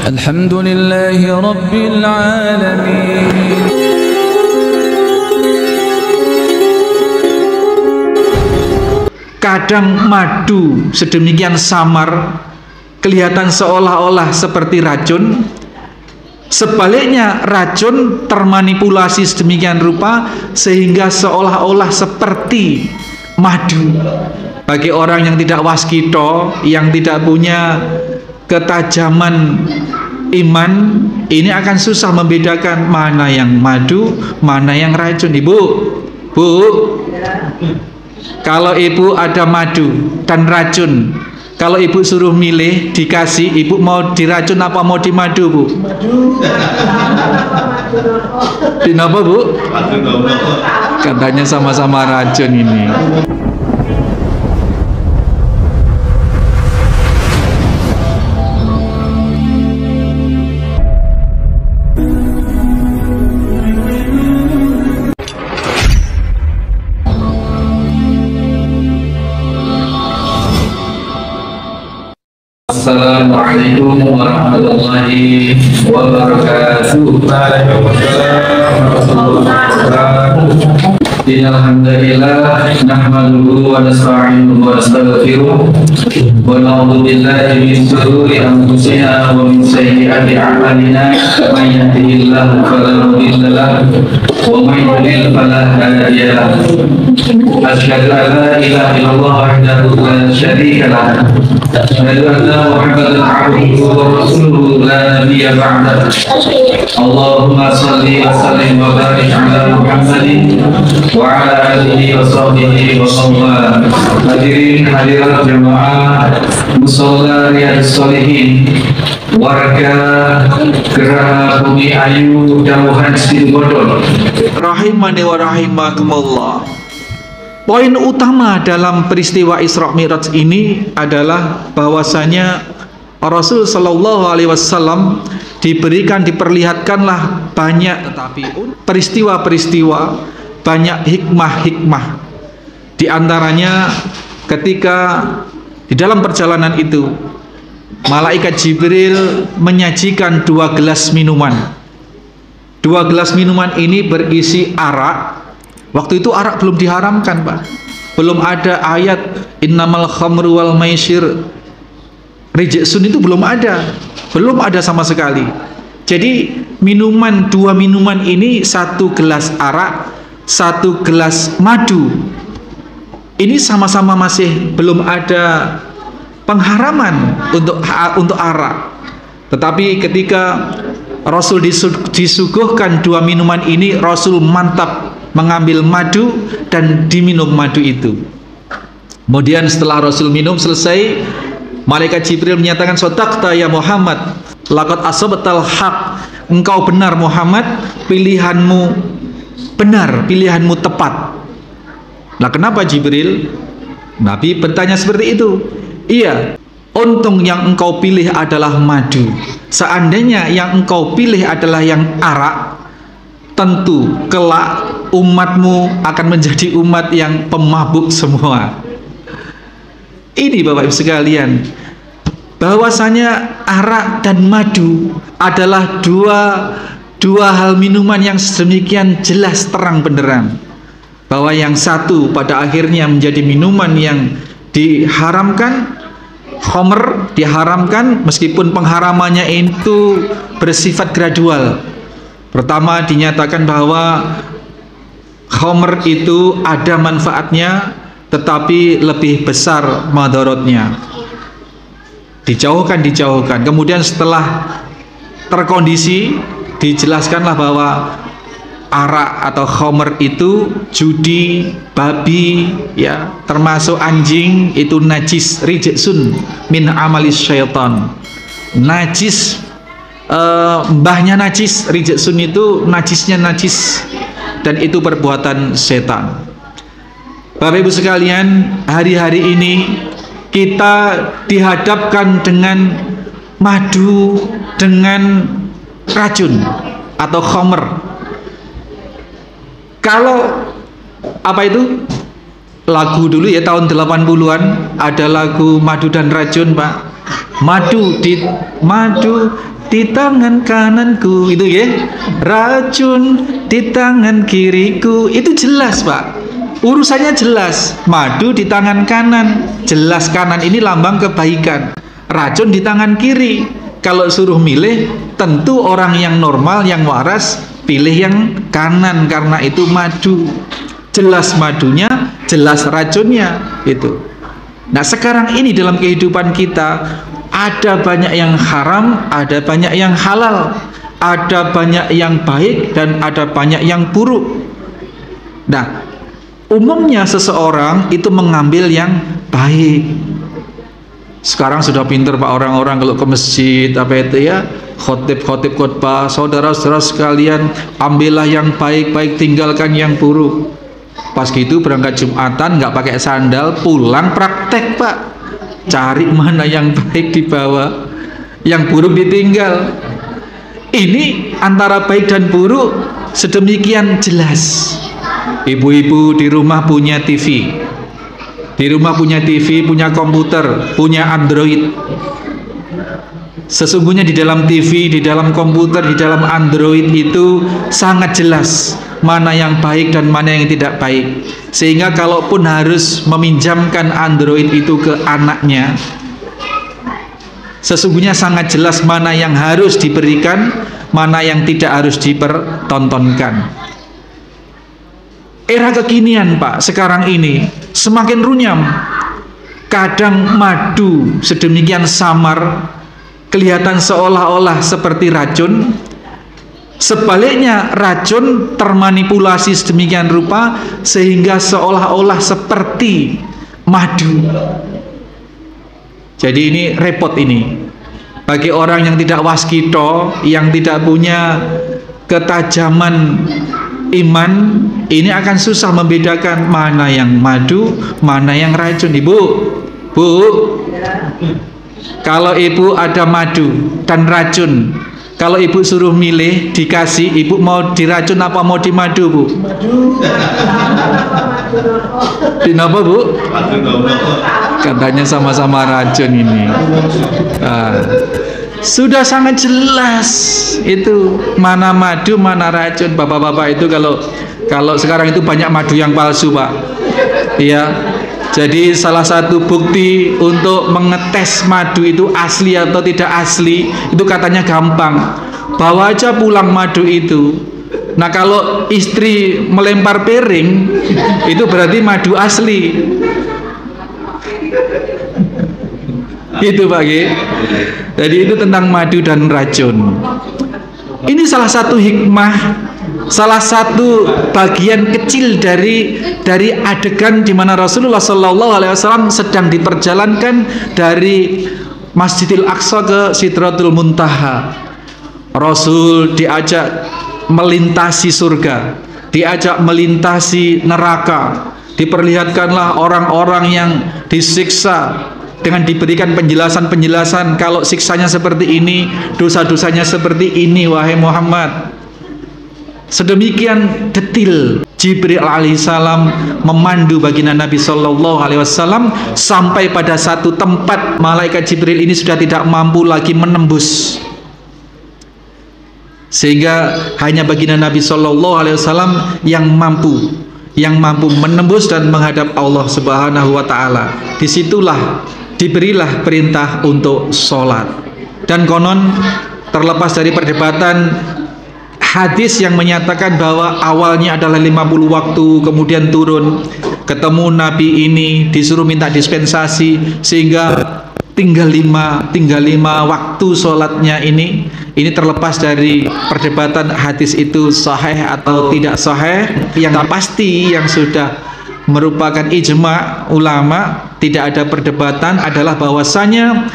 Alhamdulillahi Rabbil Alamin. Kadang madu sedemikian samar, kelihatan seolah-olah seperti racun. Sebaliknya, racun termanipulasi sedemikian rupa sehingga seolah-olah seperti madu. Bagi orang yang tidak waskito, yang tidak punya ketajaman iman, ini akan susah membedakan mana yang madu, mana yang racun. Ibu, Bu, kalau ibu ada madu dan racun, kalau ibu suruh milih, dikasih, ibu mau diracun apa mau di madu, Bu? Di apa, Bu? Katanya sama-sama racun ini. Assalamualaikum warahmatullahi wabarakatuh. Alhamdulillah, nahmaduhu wa nasta'inuhu wa nastaghfiruh wa na'udzu billahi min shururi anfusina wa min sayyiati a'malina. May yahdihillahu fala mudilla lahu wa may yudlil fala hadiya lahu. Asyhadu an la ilaha illallah wahdahu la syarika lahu. Asyhadu anna Muhammadan 'abduhu wa rasuluhu la nabiyya ba'dahu. Allahumma shalli wa sallim wa barik 'ala Muhammadin wa ala alihi wa sahbihi wa sallam. Hadirin hadirat jamaah musalla Riyadhus Shalihin, warga Geraha Bumi Ayu Dauhan Situbondo, rahimani wa rahimakumullah. Poin utama dalam peristiwa Isra Mi'raj ini adalah bahwasanya Rasul Shallallahu Alaihi Wasallam diperlihatkanlah banyak peristiwa-peristiwa, banyak hikmah-hikmah. Di antaranya ketika di dalam perjalanan itu malaikat Jibril menyajikan 2 gelas minuman. 2 gelas minuman ini berisi arak. Waktu itu arak belum diharamkan, Pak. Belum ada ayat innamal khamru wal maisir rijsun, itu belum ada. Belum ada sama sekali. Jadi minuman, 2 minuman ini, 1 gelas arak, 1 gelas madu, ini sama-sama masih belum ada pengharaman untuk arak. Tetapi ketika Rasul disuguhkan 2 minuman ini, Rasul mantap mengambil madu dan diminum madu itu. Kemudian setelah Rasul minum selesai, malaikat Jibril menyatakan, "Shadaqta ya Muhammad, laqad asabtal haq." Engkau benar Muhammad, pilihanmu benar, pilihanmu tepat. Nah, kenapa Jibril? Nabi bertanya seperti itu. Iya, untung yang engkau pilih adalah madu. Seandainya yang engkau pilih adalah yang arak, tentu kelak umatmu akan menjadi umat yang pemabuk semua. Ini Bapak Ibu sekalian, bahwasanya arak dan madu adalah dua hal minuman yang sedemikian jelas terang benderang, bahwa yang satu pada akhirnya menjadi minuman yang diharamkan. Khamr diharamkan meskipun pengharamannya itu bersifat gradual. Pertama dinyatakan bahwa khamr itu ada manfaatnya tetapi lebih besar madharatnya. Dijauhkan. Kemudian setelah terkondisi dijelaskanlah bahwa arak atau khamr itu judi, babi, ya, termasuk anjing, itu najis, rijsun min amalis syaitan. Najis, mbahnya najis, rijsun itu najisnya najis, dan itu perbuatan setan. Bapak Ibu sekalian, hari-hari ini kita dihadapkan dengan madu, dengan racun atau khamr. Kalau apa itu lagu dulu ya, tahun 80-an ada lagu Madu dan Racun, Pak. Madu di tangan kananku, itu ya, racun di tangan kiriku. Itu jelas Pak, urusannya jelas. Madu di tangan kanan, jelas kanan ini lambang kebaikan, racun di tangan kiri. Kalau suruh milih, tentu orang yang normal, yang waras, pilih yang kanan, karena itu madu. Jelas madunya, jelas racunnya itu. Nah sekarang ini dalam kehidupan kita ada banyak yang haram, ada banyak yang halal, ada banyak yang baik dan ada banyak yang buruk. Nah umumnya seseorang itu mengambil yang baik. Sekarang sudah pinter Pak orang-orang kalau ke masjid apa itu ya, khotib khotbah, saudara-saudara sekalian, ambillah yang baik-baik, tinggalkan yang buruk. Pas gitu berangkat Jumatan nggak pakai sandal, pulang praktek Pak, cari mana yang baik dibawa, yang buruk ditinggal. Ini antara baik dan buruk sedemikian jelas. Ibu-ibu di rumah punya TV, di rumah punya TV, punya komputer, punya Android. Sesungguhnya di dalam TV, di dalam komputer, di dalam Android itu sangat jelas mana yang baik dan mana yang tidak baik. Sehingga kalaupun harus meminjamkan Android itu ke anaknya, sesungguhnya sangat jelas mana yang harus diberikan, mana yang tidak harus dipertontonkan. Era kekinian Pak, sekarang ini semakin runyam. Kadang madu sedemikian samar, kelihatan seolah-olah seperti racun. Sebaliknya racun termanipulasi sedemikian rupa sehingga seolah-olah seperti madu. Jadi ini repot ini bagi orang yang tidak waskito, yang tidak punya ketajaman iman. Ini akan susah membedakan mana yang madu, mana yang racun. Ibu, Bu, kalau ibu ada madu dan racun, kalau ibu suruh milih, dikasih, ibu mau diracun apa mau dimadu Bu? Kenapa Bu? Katanya sama-sama racun ini. Sudah sangat jelas itu mana madu, mana racun. Bapak-bapak itu kalau sekarang itu banyak madu yang palsu Pak. Iya. Jadi salah satu bukti untuk mengetes madu itu asli atau tidak asli itu katanya gampang. Bawa aja pulang madu itu. Nah kalau istri melempar piring itu berarti madu asli. Itu Pak G. Jadi itu tentang madu dan racun. Ini salah satu hikmah, salah satu bagian kecil dari adegan di mana Rasulullah SAW sedang diperjalankan dari Masjidil Aqsa ke Sidratul Muntaha. Rasul diajak melintasi surga, diajak melintasi neraka, diperlihatkanlah orang-orang yang disiksa dengan diberikan penjelasan-penjelasan, kalau siksanya seperti ini, dosa-dosanya seperti ini wahai Muhammad. Sedemikian detil Jibril alaihissalam memandu baginda Nabi Shallallahu Alaihi Wasallam sampai pada satu tempat malaikat Jibril ini sudah tidak mampu lagi menembus, sehingga hanya baginda Nabi Shallallahu Alaihi Wasallam yang mampu menembus dan menghadap Allah Subhanahu Wa Taala. Disitulah diberilah perintah untuk sholat. Dan konon terlepas dari perdebatan hadis yang menyatakan bahwa awalnya adalah 50 waktu, kemudian turun, ketemu Nabi ini disuruh minta dispensasi sehingga tinggal lima waktu sholatnya. Ini terlepas dari perdebatan hadis itu sahih atau tidak sahih. Yang pasti yang sudah merupakan ijma ulama, tidak ada perdebatan, adalah bahwasanya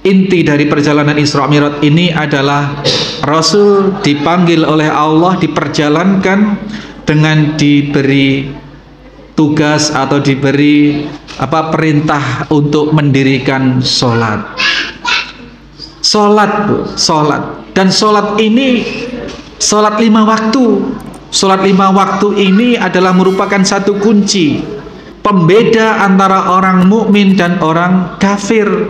inti dari perjalanan Isra Mi'raj ini adalah Rasul dipanggil oleh Allah, diperjalankan dengan diberi tugas atau diberi perintah untuk mendirikan sholat. Dan sholat ini sholat 5 waktu. Sholat 5 waktu ini adalah merupakan satu kunci pembeda antara orang mukmin dan orang kafir.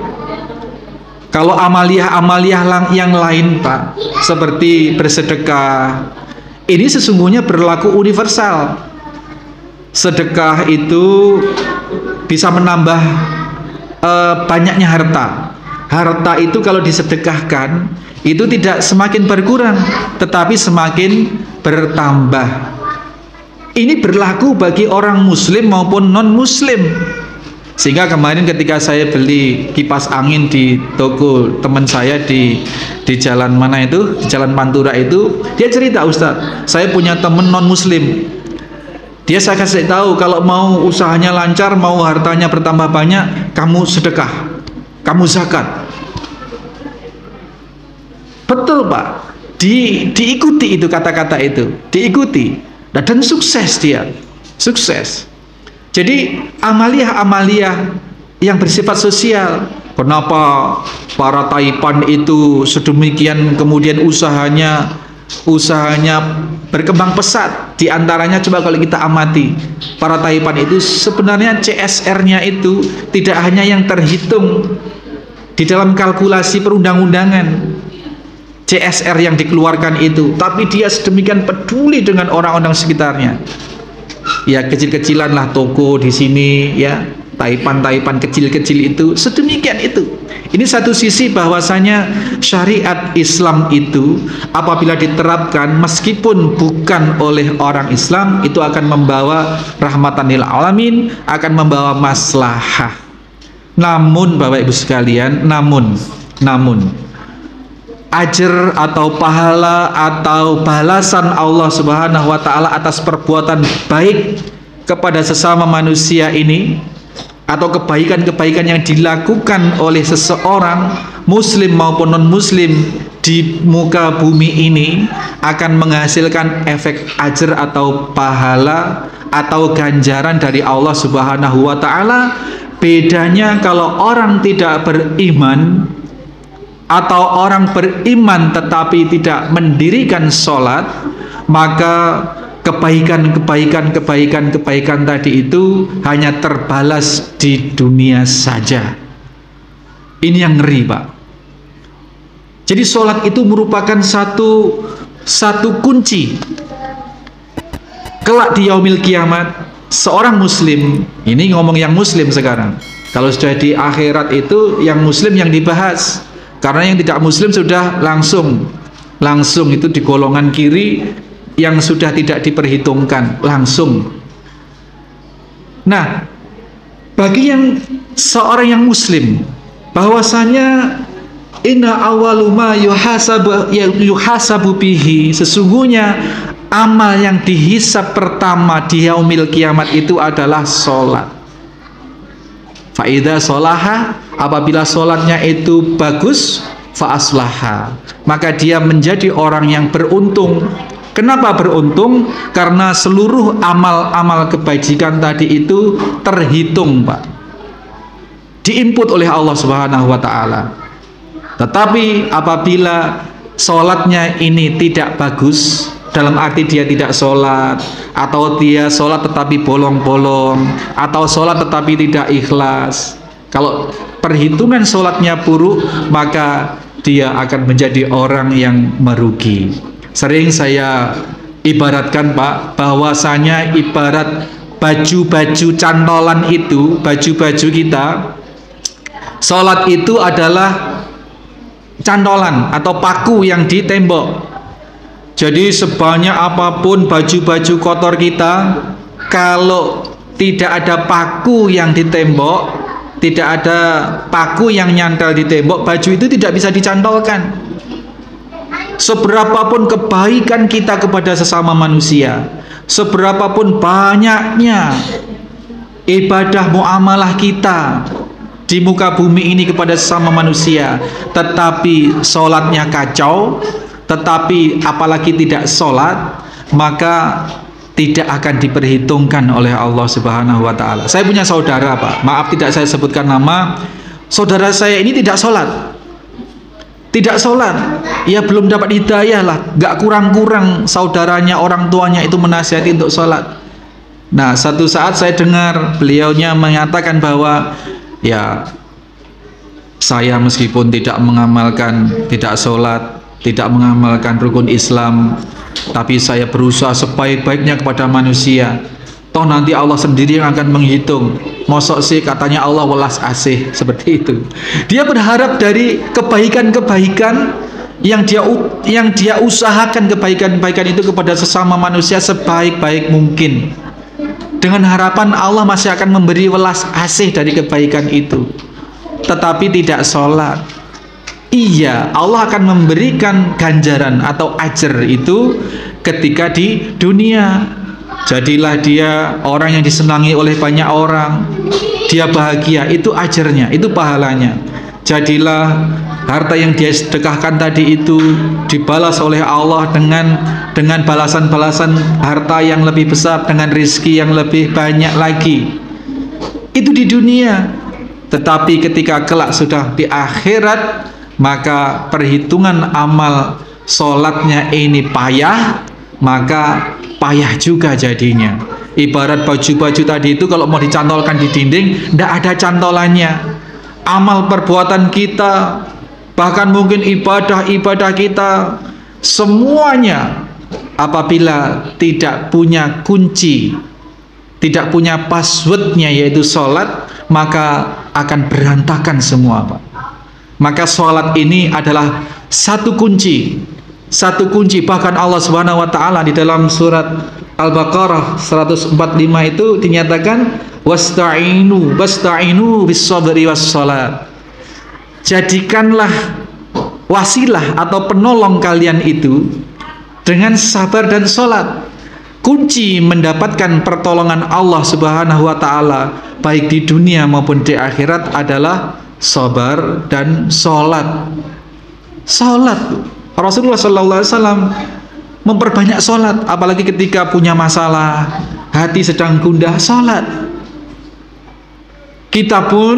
Kalau amalia-amalia yang lain, Pak, seperti bersedekah, ini sesungguhnya berlaku universal. Sedekah itu bisa menambah banyaknya harta. Harta itu kalau disedekahkan itu tidak semakin berkurang, tetapi semakin bertambah. Ini berlaku bagi orang muslim maupun non-muslim. Sehingga kemarin ketika saya beli kipas angin di toko teman saya di jalan mana itu, di Jalan Pantura itu, dia cerita, Ustadz, saya punya teman non-muslim. Dia saya kasih tahu, kalau mau usahanya lancar, mau hartanya bertambah banyak, kamu sedekah, kamu zakat. Betul, Pak. Diikuti itu kata-kata itu, diikuti. Dan sukses dia, sukses. Jadi amalia-amalia yang bersifat sosial. Kenapa para Taipan itu sedemikian kemudian usahanya berkembang pesat? Di antaranya coba kalau kita amati, para Taipan itu sebenarnya CSR-nya itu tidak hanya yang terhitung di dalam kalkulasi perundang-undangan. CSR yang dikeluarkan itu, tapi dia sedemikian peduli dengan orang-orang sekitarnya. Ya kecil-kecilan lah toko di sini, ya Taipan kecil-kecil itu, sedemikian itu. Ini satu sisi bahwasanya syariat Islam itu apabila diterapkan meskipun bukan oleh orang Islam, itu akan membawa rahmatan lil alamin, akan membawa maslahah. Namun Bapak Ibu sekalian, namun ajar atau pahala atau balasan Allah Subhanahu wa taala atas perbuatan baik kepada sesama manusia ini, atau kebaikan-kebaikan yang dilakukan oleh seseorang muslim maupun non-muslim di muka bumi ini, akan menghasilkan efek ajar atau pahala atau ganjaran dari Allah Subhanahu wa taala. Bedanya kalau orang tidak beriman atau orang beriman tetapi tidak mendirikan sholat, maka kebaikan tadi itu hanya terbalas di dunia saja. Ini yang ngeri, Pak. Jadi sholat itu merupakan satu kunci. Kelak di yaumil kiamat, seorang muslim, ini ngomong yang muslim sekarang, kalau sudah di akhirat itu yang muslim yang dibahas. Karena yang tidak muslim sudah langsung itu di golongan kiri yang sudah tidak diperhitungkan langsung. Nah, bagi yang seorang yang muslim, bahwasanya inna awwaluma yuhasabu bihi, sesungguhnya amal yang dihisab pertama di yaumil kiamat itu adalah sholat. Fa'idha sholaha, apabila sholatnya itu bagus, fa'aslaha, maka dia menjadi orang yang beruntung. Kenapa beruntung? Karena seluruh amal-amal kebajikan tadi itu terhitung, Pak, diinput oleh Allah Subhanahu wa taala. Tetapi apabila sholatnya ini tidak bagus, dalam arti dia tidak sholat, atau dia sholat tetapi bolong-bolong, atau sholat tetapi tidak ikhlas, kalau perhitungan sholatnya buruk, maka dia akan menjadi orang yang merugi. Sering saya ibaratkan, Pak, bahwasanya ibarat baju-baju cantolan itu, baju-baju kita, sholat itu adalah cantolan atau paku yang di tembok. Jadi sebanyak apapun baju-baju kotor kita, kalau tidak ada paku yang di tembok, tidak ada paku yang nyantel di tembok, baju itu tidak bisa dicantolkan. Seberapapun kebaikan kita kepada sesama manusia, seberapapun banyaknya ibadah muamalah kita di muka bumi ini kepada sesama manusia, tetapi sholatnya kacau, tetapi apalagi tidak sholat, maka tidak akan diperhitungkan oleh Allah Subhanahu wa taala. Saya punya saudara, Pak, maaf tidak saya sebutkan nama. Saudara saya ini tidak sholat, ya belum dapat hidayah lah, gak kurang-kurang saudaranya, orang tuanya itu menasihati untuk sholat. Nah, satu saat saya dengar beliaunya mengatakan bahwa ya Saya meskipun tidak mengamalkan, tidak sholat, tidak mengamalkan rukun Islam, tapi saya berusaha sebaik-baiknya kepada manusia. Toh nanti Allah sendiri yang akan menghitung. Mosok sih katanya Allah welas asih, seperti itu. Dia berharap dari kebaikan-kebaikan yang dia usahakan, kebaikan-kebaikan itu kepada sesama manusia sebaik-baik mungkin, dengan harapan Allah masih akan memberi welas asih dari kebaikan itu. Tetapi tidak sholat, iya, Allah akan memberikan ganjaran atau ajar itu ketika di dunia. Jadilah dia orang yang disenangi oleh banyak orang, dia bahagia, itu ajarnya, itu pahalanya. Jadilah harta yang dia sedekahkan tadi itu dibalas oleh Allah dengan balasan-balasan harta yang lebih besar, dengan rizki yang lebih banyak lagi. Itu di dunia. Tetapi ketika kelak sudah di akhirat, maka perhitungan amal sholatnya ini payah, maka payah juga jadinya. Ibarat baju-baju tadi itu kalau mau dicantolkan di dinding, tidak ada cantolannya. Amal perbuatan kita, bahkan mungkin ibadah-ibadah kita, semuanya apabila tidak punya kunci, tidak punya passwordnya yaitu sholat, maka akan berantakan semua, Pak. Maka sholat ini adalah satu kunci. Satu kunci. Bahkan Allah Subhanahu wa taala di dalam surat Al-Baqarah 145 itu dinyatakan wasta'inu bis-sabri was-shalat. Jadikanlah wasilah atau penolong kalian itu dengan sabar dan sholat. Kunci mendapatkan pertolongan Allah Subhanahu wa taala baik di dunia maupun di akhirat adalah sabar dan sholat. Sholat. Rasulullah SAW memperbanyak sholat, apalagi ketika punya masalah, hati sedang gundah, sholat. Kita pun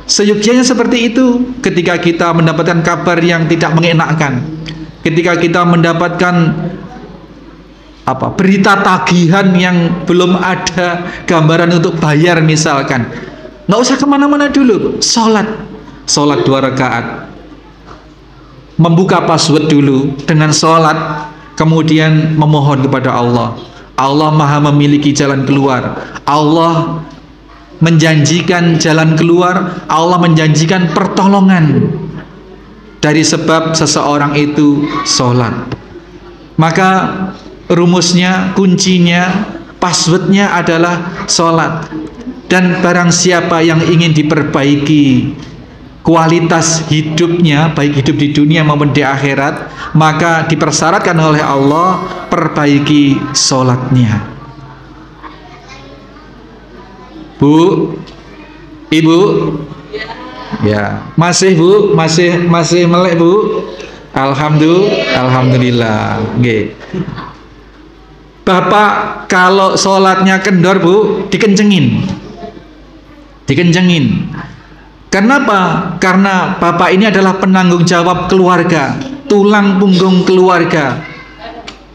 seyogyanya seperti itu. Ketika kita mendapatkan kabar yang tidak mengenakan, ketika kita mendapatkan berita tagihan yang belum ada gambaran untuk bayar misalkan, nggak usah kemana-mana dulu, sholat 2 rakaat, membuka password dulu dengan sholat, kemudian memohon kepada Allah. Allah maha memiliki jalan keluar, Allah menjanjikan jalan keluar, Allah menjanjikan pertolongan dari sebab seseorang itu sholat. Maka rumusnya, kuncinya, passwordnya adalah sholat. Dan barang siapa yang ingin diperbaiki kualitas hidupnya, baik hidup di dunia maupun di akhirat, maka dipersyaratkan oleh Allah perbaiki sholatnya. Bu, Ibu, ya, masih Bu, masih melek Bu. Alhamdulillah. Nggih. Bapak kalau sholatnya kendor Bu, dikencengin. Kenapa? Karena bapak ini adalah penanggung jawab keluarga, tulang punggung keluarga.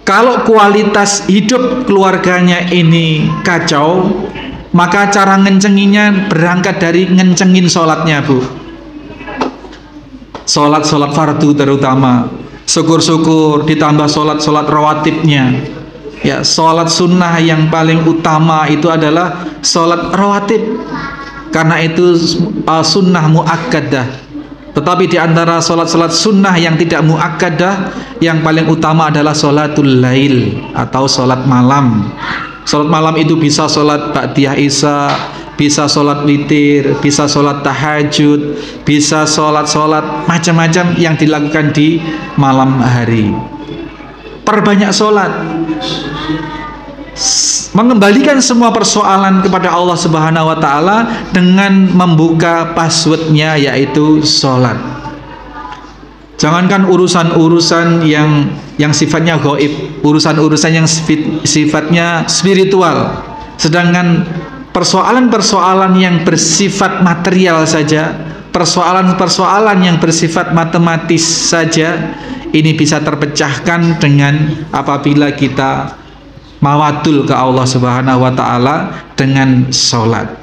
Kalau kualitas hidup keluarganya ini kacau, maka cara ngencenginya berangkat dari ngencengin sholatnya Bu. Sholat fardu terutama, syukur-syukur ditambah sholat rawatibnya. Ya, sholat sunnah yang paling utama itu adalah sholat rawatib. Karena itu sunnah muakkadah. Tetapi di antara sholat sunnah yang tidak muakkadah, yang paling utama adalah sholatul lail atau sholat malam. Sholat malam itu bisa sholat ba'diyah isya, bisa sholat witir, bisa sholat tahajud, bisa sholat macam-macam yang dilakukan di malam hari. Perbanyak sholat, mengembalikan semua persoalan kepada Allah Subhanahu wa taala dengan membuka passwordnya yaitu sholat. Jangankan urusan-urusan yang sifatnya gaib, urusan-urusan yang sifatnya spiritual, sedangkan persoalan-persoalan yang bersifat material saja, persoalan-persoalan yang bersifat matematis saja, ini bisa terpecahkan dengan apabila kita mawadul ke Allah Subhanahu wa taala dengan sholat.